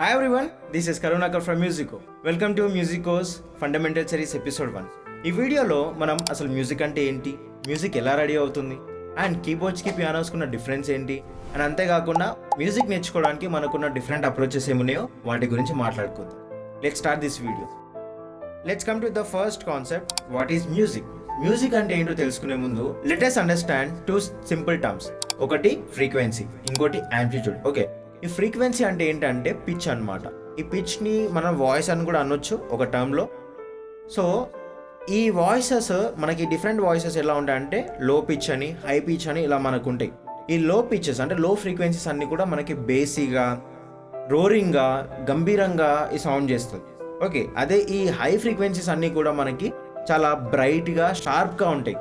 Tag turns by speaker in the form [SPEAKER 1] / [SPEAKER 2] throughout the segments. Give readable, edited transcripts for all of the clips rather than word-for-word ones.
[SPEAKER 1] Hi everyone, this is Karunakar from Musico. Welcome to Musico's Fundamental Series Episode 1. ఈ వీడియోలో మనం అసలు music అంటే ఏంటి, మ్యూజిక్ ఎలా రెడీ అవుతుంది, అండ్ కీబోర్డ్స్కి పియానోస్కున్న డిఫరెన్స్ ఏంటి, అండ్ అంతేకాకుండా మ్యూజిక్ నేర్చుకోవడానికి మనకున్న డిఫరెంట్ అప్రోచెస్ ఏమున్నాయో వాటి గురించి మాట్లాడుకుందాం. Let's start this video. Let's come to the first concept, what is music. Music అంటే ఏంటో తెలుసుకునే ముందు let us understand two simple terms. ఒకటి ఫ్రీక్వెన్సీ, ఇంకోటి యాంప్లిట్యూడ్. ఓకే, ఈ ఫ్రీక్వెన్సీ అంటే ఏంటంటే పిచ్ అన్నమాట. ఈ పిచ్ని మనం వాయిస్ అని కూడా అనొచ్చు ఒక టర్మ్లో. సో ఈ వాయిసెస్ మనకి డిఫరెంట్ వాయిసెస్ ఎలా ఉంటాయంటే లో పిచ్ అని, హై పిచ్ అని ఇలా మనకు ఉంటాయి. ఈ లో పిచెస్ అంటే లో ఫ్రీక్వెన్సీస్ అన్నీ కూడా మనకి బేసీగా, రోరింగ్గా, గంభీరంగా ఈ సౌండ్ చేస్తుంది. ఓకే, అదే ఈ హై ఫ్రీక్వెన్సీస్ అన్నీ కూడా మనకి చాలా బ్రైట్గా, షార్ప్గా ఉంటాయి.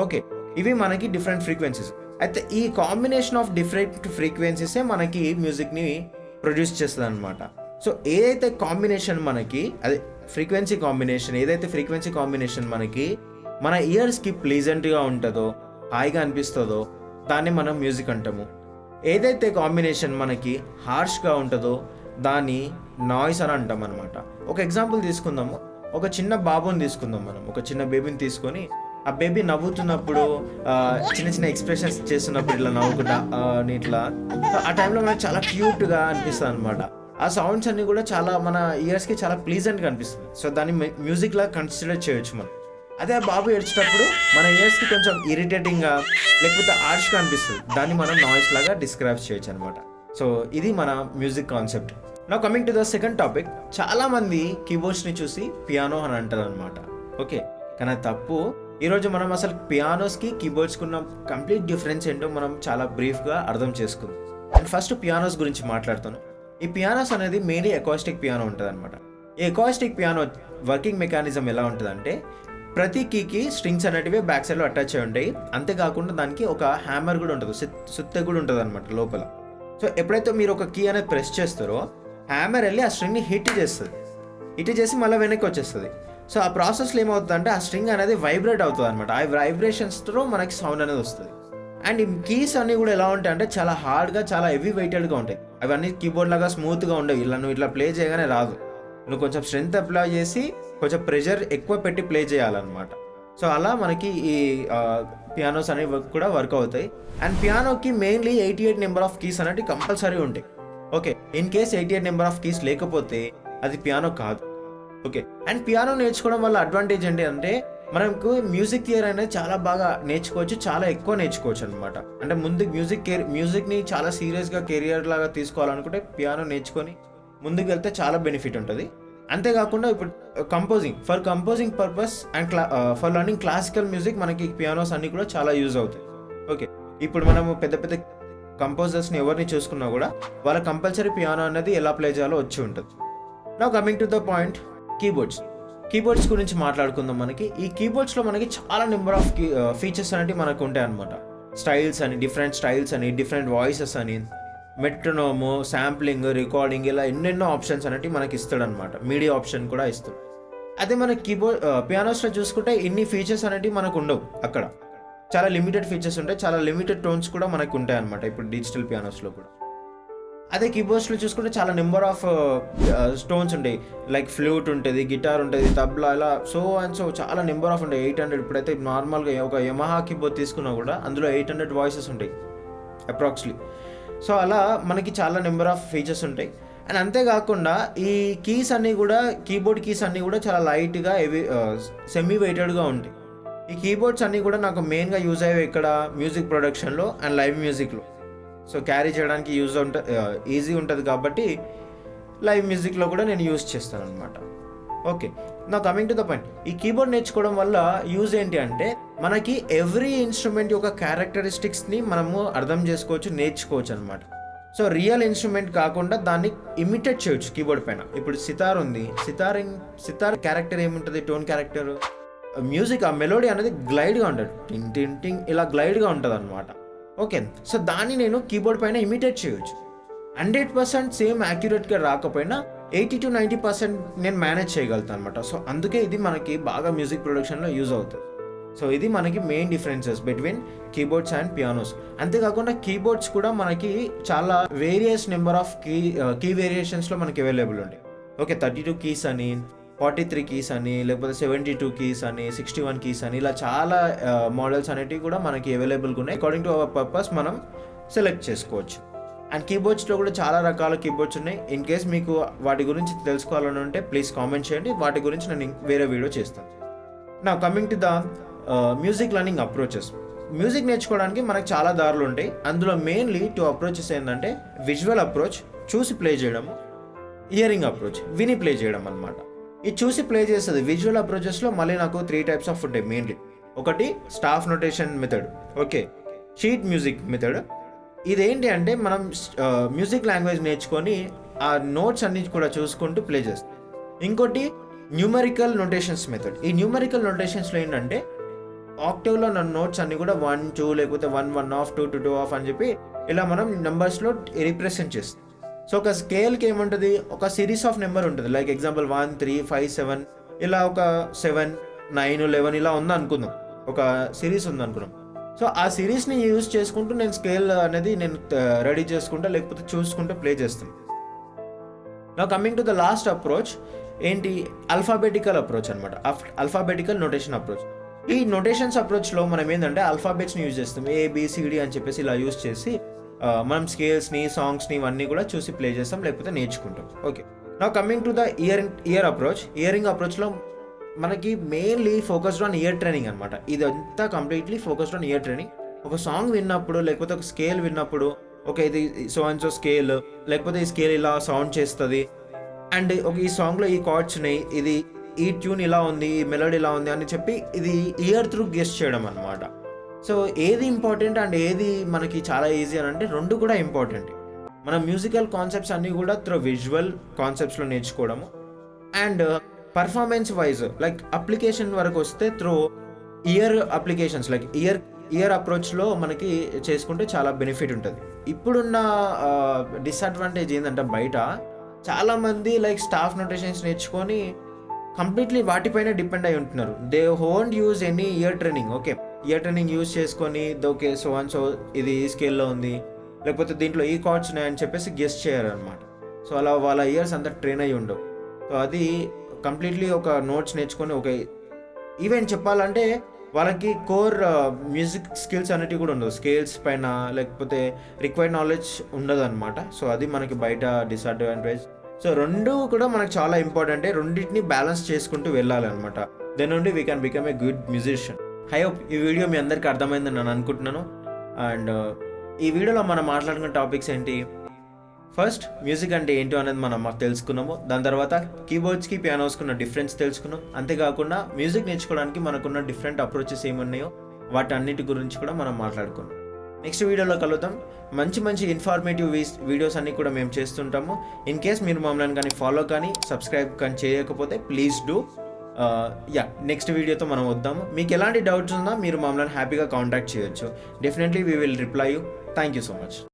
[SPEAKER 1] ఓకే, ఇవి మనకి డిఫరెంట్ ఫ్రీక్వెన్సీస్. అయితే ఈ కాంబినేషన్ ఆఫ్ డిఫరెంట్ ఫ్రీక్వెన్సీసే మనకి మ్యూజిక్ని ప్రొడ్యూస్ చేస్తుంది అనమాట. సో ఏదైతే కాంబినేషన్ మనకి, అదే ఫ్రీక్వెన్సీ కాంబినేషన్ మనకి మన ఇయర్స్కి ప్లీజెంట్గా ఉంటుందో, హాయిగా అనిపిస్తుందో దాన్ని మనం మ్యూజిక్ అంటాము. ఏదైతే కాంబినేషన్ మనకి హార్ష్గా ఉంటుందో దాన్ని నాయిస్ అని అంటాం అనమాట. ఒక ఎగ్జాంపుల్ తీసుకుందాము. ఒక చిన్న బాబుని తీసుకుందాం మనం. ఒక చిన్న బేబీని తీసుకొని ఆ బేబీ నవ్వుతున్నప్పుడు, చిన్న చిన్న ఎక్స్ప్రెషన్స్ చేస్తున్నప్పుడు ఇట్లా నవ్వుకుంటా ఇట్లా, ఆ టైంలో మనకు చాలా క్యూట్గా అనిపిస్తుంది అనమాట. ఆ సౌండ్స్ అన్నీ కూడా చాలా మన ఇయర్స్కి చాలా ప్లీజెంట్గా అనిపిస్తుంది. సో దాన్ని మ్యూజిక్లా కన్సిడర్ చేయొచ్చు మనం. అదే ఆ బాబు ఏడ్చేటప్పుడు మన ఇయర్స్కి కొంచెం ఇరిటేటింగ్గా లేకపోతే హార్ష్గా అనిపిస్తుంది. దాన్ని మనం నాయిస్ లాగా డిస్క్రైబ్ చేయొచ్చు అనమాట. సో ఇది మన music concept. Now coming to the second topic. చాలామంది కీబోర్డ్స్ని చూసి పియానో అని అంటారు అనమాట. ఓకే, కానీ తప్పు. ఈరోజు మనం అసలు పియానోస్కి కీబోర్డ్స్కి ఉన్న కంప్లీట్ డిఫరెన్స్ ఏంటో మనం చాలా బ్రీఫ్గా అర్థం చేసుకుందాం. అండ్ ఫస్ట్ పియానోస్ గురించి మాట్లాడుతాను. ఈ పియానోస్ అనేది మెయిన్లీ ఎకాస్టిక్ పియానో ఉంటుంది అనమాట. ఈ ఎకాస్టిక్ పియానో వర్కింగ్ మెకానిజం ఎలా ఉంటుందంటే, ప్రతి కీకి స్ట్రింగ్స్ అనేటివి బ్యాక్ సైడ్లో అటాచ్ అయి ఉంటాయి. అంతేకాకుండా దానికి ఒక హ్యామర్ కూడా ఉంటుంది, సుత్తె కూడా ఉంటుంది అనమాట లోపల. సో ఎప్పుడైతే మీరు ఒక కీ అనేది ప్రెస్ చేస్తారో హ్యామర్ వెళ్ళి ఆ స్ట్రింగ్ని హిట్ చేసి మళ్ళీ వెనక్కి వచ్చేస్తుంది. సో ఆ ప్రాసెస్లో ఏమవుతుందంటే ఆ స్ట్రింగ్ అనేది వైబ్రేట్ అవుతుంది అనమాట. ఆ వైబ్రేషన్స్తో మనకి సౌండ్ అనేది వస్తుంది. అండ్ ఈ కీస్ అన్నీ కూడా ఎలా ఉంటాయి అంటే చాలా హార్డ్గా, చాలా హెవీ వెయిటెడ్గా ఉంటాయి. అవన్నీ కీబోర్డ్ లాగా స్మూత్గా ఉండవు. ఇలా నువ్వు ఇట్లా ప్లే చేయగానే రాదు. నువ్వు కొంచెం స్ట్రెంత్ అప్లై చేసి కొంచెం ప్రెషర్ ఎక్కువ పెట్టి ప్లే చేయాలన్నమాట. సో అలా మనకి ఈ పియానోస్ అనేవి కూడా వర్క్ అవుతాయి. అండ్ పియానోకి మెయిన్లీ 88 నెంబర్ ఆఫ్ కీస్ అనేవి కంపల్సరీ ఉంటాయి. Okay, in case 88 number of keys లేకపోతే అది పియానో కాదు. ఓకే, అండ్ పియానో నేర్చుకోవడం వల్ల అడ్వాంటేజ్ ఏంటి అంటే, మనకు మ్యూజిక్ థియరీ అనేది చాలా బాగా నేర్చుకోవచ్చు, చాలా ఎక్కువ నేర్చుకోవచ్చు అనమాట. అంటే ముందు మ్యూజిక్ని చాలా సీరియస్గా కెరియర్ లాగా తీసుకోవాలనుకుంటే పియానో నేర్చుకొని ముందుకు వెళ్తే చాలా బెనిఫిట్ ఉంటుంది. అంతేకాకుండా ఇప్పుడు composing purpose and for learning classical music మనకి పియానోస్ అన్నీ కూడా చాలా యూజ్ అవుతాయి. ఓకే, ఇప్పుడు మనము పెద్ద పెద్ద కంపోజర్స్ని ఎవరిని చూసుకున్నా కూడా వాళ్ళ కంపల్సరీ పియానో అనేది ఎలా ప్లే చేయాలో వచ్చి ఉంటుంది. Now coming to the point, keyboards గురించి మాట్లాడుకుందాం. మనకి ఈ కీబోర్డ్స్లో మనకి చాలా నెంబర్ ఆఫ్ ఫీచర్స్ అనేవి మనకు ఉంటాయి అనమాట. డిఫరెంట్ స్టైల్స్ అని, డిఫరెంట్ వాయిసెస్ అని, మెట్రోనోము, శాంప్లింగ్, రికార్డింగ్, ఇలా ఎన్నెన్నో ఆప్షన్స్ అనేవి మనకి ఇస్తాడు అనమాట. మీడియా ఆప్షన్ కూడా ఇస్తాడు. అదే మన పియానోస్లో చూసుకుంటే ఇన్ని ఫీచర్స్ అనేవి మనకు ఉండవు. అక్కడ చాలా లిమిటెడ్ ఫీచర్స్ ఉంటాయి, చాలా లిమిటెడ్ టోన్స్ కూడా మనకు ఉంటాయి అనమాట ఇప్పుడు డిజిటల్ పియానోస్లో కూడా. అదే కీబోర్డ్స్లో చూసుకుంటే చాలా నెంబర్ ఆఫ్ స్టోన్స్ ఉంటాయి. లైక్ ఫ్లూట్ ఉంటుంది, గిటార్ ఉంటుంది, తబ్లా, ఇలా సో చాలా నెంబర్ ఆఫ్ ఉంటాయి. 800 ఇప్పుడైతే నార్మల్గా ఒక యమహా కీబోర్డ్ తీసుకున్నా కూడా అందులో 800 వాయిసెస్ ఉంటాయి అప్రాక్స్లీ. సో అలా మనకి చాలా నెంబర్ ఆఫ్ ఫీచర్స్ ఉంటాయి. అండ్ అంతేకాకుండా ఈ కీబోర్డ్ కీస్ అన్నీ కూడా చాలా లైట్గా, సెమీ వెయిటెడ్గా ఉంటాయి. ఈ కీబోర్డ్స్ అన్నీ కూడా నాకు మెయిన్గా యూజ్ అయ్యేవి ఇక్కడ మ్యూజిక్ ప్రొడక్షన్లో అండ్ లైవ్ మ్యూజిక్లో. సో క్యారీ చేయడానికి ఈజీ ఉంటుంది కాబట్టి లైవ్ మ్యూజిక్లో కూడా నేను యూజ్ చేస్తాను అనమాట. ఓకే, నా కమింగ్ టు ద పాయింట్, ఈ కీబోర్డ్ నేర్చుకోవడం వల్ల యూజ్ ఏంటి అంటే, మనకి ఎవ్రీ ఇన్స్ట్రుమెంట్ యొక్క క్యారెక్టరిస్టిక్స్ని మనము అర్థం చేసుకోవచ్చు, నేర్చుకోవచ్చు అనమాట. సో రియల్ ఇన్స్ట్రుమెంట్ కాకుండా దాన్ని ఇమిటేట్ చేయొచ్చు కీబోర్డ్ పైన. ఇప్పుడు సితార్ ఉంది, సితార్ క్యారెక్టర్ ఏముంటుంది, టోన్ క్యారెక్టర్, మ్యూజిక్ ఆ మెలోడీ అనేది గ్లైడ్గా ఉంటుంది, టింగ్ టింగ్ టింగ్ ఇలా గ్లైడ్గా ఉంటుంది అనమాట. ఓకే, సో దాన్ని నేను కీబోర్డ్ పైన ఇమిటేట్ చేయొచ్చు. 100% సేమ్ యాక్యురేట్గా రాకపోయినా 80 to 90% నేను మేనేజ్ చేయగలుగుతాను అనమాట. సో అందుకే ఇది మనకి బాగా మ్యూజిక్ ప్రొడక్షన్లో యూజ్ అవుతుంది. సో ఇది మనకి main differences between keyboards and pianos. అంతేకాకుండా కీబోర్డ్స్ కూడా మనకి చాలా వేరియస్ నెంబర్ ఆఫ్ కీ వేరియేషన్స్లో మనకి అవైలబుల్ ఉంటాయి. ఓకే, 32 కీస్ అని, 43 కీస్ అని, లేకపోతే 72 కీస్ అని, 61 కీస్ అని, ఇలా చాలా మోడల్స్ అనేటివి కూడా మనకి అవైలబుల్గా ఉన్నాయి. అకార్డింగ్ టు అవర్ పర్పస్ మనం సెలెక్ట్ చేసుకోవచ్చు. అండ్ కీబోర్డ్స్లో కూడా చాలా రకాల కీబోర్డ్స్ ఉన్నాయి. ఇన్ కేస్ మీకు వాటి గురించి తెలుసుకోవాలని ఉంటే ప్లీజ్ కామెంట్ చేయండి, వాటి గురించి నేను వేరే వీడియో చేస్తాను. నా coming to the music learning approaches. Music నేర్చుకోవడానికి మనకు చాలా దారులు ఉంటాయి. అందులో మెయిన్లీ 2 అప్రోచెస్ ఏంటంటే విజువల్ అప్రోచ్, చూసి ప్లే చేయడము, ఇయరింగ్ అప్రోచ్, విని ప్లే చేయడం అనమాట. ఇది చూసి ప్లే చేస్తుంది. విజువల్ అప్రోచెస్లో మళ్ళీ నాకు 3 టైప్స్ ఆఫ్ ఉంటాయి మెయిన్లీ. ఒకటి staff notation method, okay, sheet music method. ఇదేంటి అంటే మనం మ్యూజిక్ లాంగ్వేజ్ నేర్చుకొని ఆ నోట్స్ అన్ని కూడా చూసుకుంటూ ప్లే చేస్తాం. ఇంకోటి న్యూమరికల్ నోటేషన్స్ మెథడ్. ఈ న్యూమరికల్ నోటేషన్స్లో ఏంటంటే ఆక్టివ్లో నా నోట్స్ అన్ని కూడా 1 2 లేకపోతే 1 1 ఆఫ్ 2 2 2 ఆఫ్ అని చెప్పి ఇలా మనం నెంబర్స్లో రిప్రజెంట్ చేస్తాం. సో ఒక స్కేల్కి ఏముంటుంది, ఒక సిరీస్ ఆఫ్ నెంబర్ ఉంటుంది. లైక్ ఎగ్జాంపుల్ 1 3 5 7 ఇలా ఒక 7 9 11 ఇలా ఉందనుకుందాం, ఒక సిరీస్ ఉందనుకున్నాం. సో ఆ సిరీస్ని యూజ్ చేసుకుంటూ నేను స్కేల్ అనేది నేను రెడీ చేసుకుంటా, లేకపోతే చూసుకుంటూ ప్లే చేస్తాను. నా coming to the last approach ఏంటి, అల్ఫాబెటికల్ అప్రోచ్ అనమాట. Alphabetical notation approach. ఈ నోటేషన్స్ అప్రోచ్లో మనం ఏంటంటే ఆల్ఫాబెట్స్ని యూజ్ చేస్తాం. ABCD అని చెప్పేసి ఇలా యూజ్ చేసి మనం స్కేల్స్ని, సాంగ్స్ని ఇవన్నీ కూడా చూసి ప్లే చేస్తాం, లేకపోతే నేర్చుకుంటాం. ఓకే, నా coming to the ear approach. Hearing అప్రోచ్లో మనకి mainly focused on ear training అనమాట. ఇదంతా completely focused on ear training. ఒక సాంగ్ విన్నప్పుడు, లేకపోతే ఒక స్కేల్ విన్నప్పుడు, ఓకే ఇది సో అండ్ సో స్కేల్, లేకపోతే ఈ స్కేల్ ఇలా సౌండ్ చేస్తుంది, అండ్ ఈ సాంగ్లో ఈ కార్డ్స్ ఉన్నాయి, ఇది ఈ ట్యూన్ ఇలా ఉంది, ఈ మెలోడీ ఇలా ఉంది అని చెప్పి ఇది ఇయర్ త్రూ గెస్ చేయడం అనమాట. సో ఏది ఇంపార్టెంట్ అండ్ ఏది మనకి చాలా ఈజీ అని అంటే రెండు కూడా ఇంపార్టెంట్. మన మ్యూజికల్ కాన్సెప్ట్స్ అన్నీ కూడా త్రూ విజువల్ కాన్సెప్ట్స్లో నేర్చుకోవడము, and performance wise like application వరకు వస్తే through ear applications, like ear అప్రోచ్లో మనకి చేసుకుంటే చాలా బెనిఫిట్ ఉంటుంది. ఇప్పుడున్న డిసడ్వాంటేజ్ ఏంటంటే బయట చాలామంది లైక్ స్టాఫ్ నోటేషన్స్ నేర్చుకొని కంప్లీట్లీ వాటిపైన డిపెండ్ అయి ఉంటున్నారు. They won't use any ear training. Okay, ear training use చేసుకొని ఓకే సో అండ్ సో ఇది ఈ స్కేల్లో ఉంది, లేకపోతే దీంట్లో ఈ కార్డ్స్ ఉన్నాయని చెప్పేసి గెస్ చేయాలన్నమాట. సో అలా వాళ్ళ ఇయర్స్ అంతా ట్రైన్ అయ్యి ఉండవు. సో అది కంప్లీట్లీ ఒక నోట్స్ నేర్చుకొని ఒక ఈవెన్ చెప్పాలంటే వాళ్ళకి కోర్ మ్యూజిక్ స్కిల్స్ అనేటివి కూడా ఉండవు. స్కేల్స్ పైన లేకపోతే రిక్వైర్డ్ నాలెడ్జ్ ఉండదు అనమాట. సో అది మనకి బయట డిసడ్వాంటేజ్. సో రెండు కూడా మనకు చాలా ఇంపార్టెంటే. రెండింటిని బ్యాలెన్స్ చేసుకుంటూ వెళ్ళాలన్నమాట. దెన్ నుండి we can become a good musician. I hope ఈ వీడియో మీ అందరికీ అర్థమైందని నేను అనుకుంటున్నాను. అండ్ ఈ వీడియోలో మనం మాట్లాడుకున్న టాపిక్స్ ఏంటి, ఫస్ట్ మ్యూజిక్ అంటే ఏంటో అనేది మనం తెలుసుకున్నాము. దాని తర్వాత కీబోర్డ్స్కి పియానోస్కి ఉన్న డిఫరెన్స్ తెలుసుకున్నాం. అంతేకాకుండా మ్యూజిక్ నేర్చుకోవడానికి మనకున్న డిఫరెంట్ అప్రోచెస్ ఏమున్నాయో వాటన్నిటి గురించి కూడా మనం మాట్లాడుకున్నాం. నెక్స్ట్ వీడియోలో కలుద్దాం. మంచి ఇన్ఫర్మేటివ్ వీడియోస్ అన్నీ కూడా మేము చేస్తుంటాము. ఇన్ కేస్ మీరు మమ్మల్ని కానీ ఫాలో కానీ సబ్స్క్రైబ్ కానీ చేయకపోతే ప్లీజ్ డూ. నెక్స్ట్ వీడియోతో మనం వద్దాము. మీకు ఎలాంటి డౌట్స్ ఉన్నా మీరు మమ్మల్ని హ్యాపీగా కాంటాక్ట్ చేయొచ్చు. Definitely we will reply you. Thank you so much.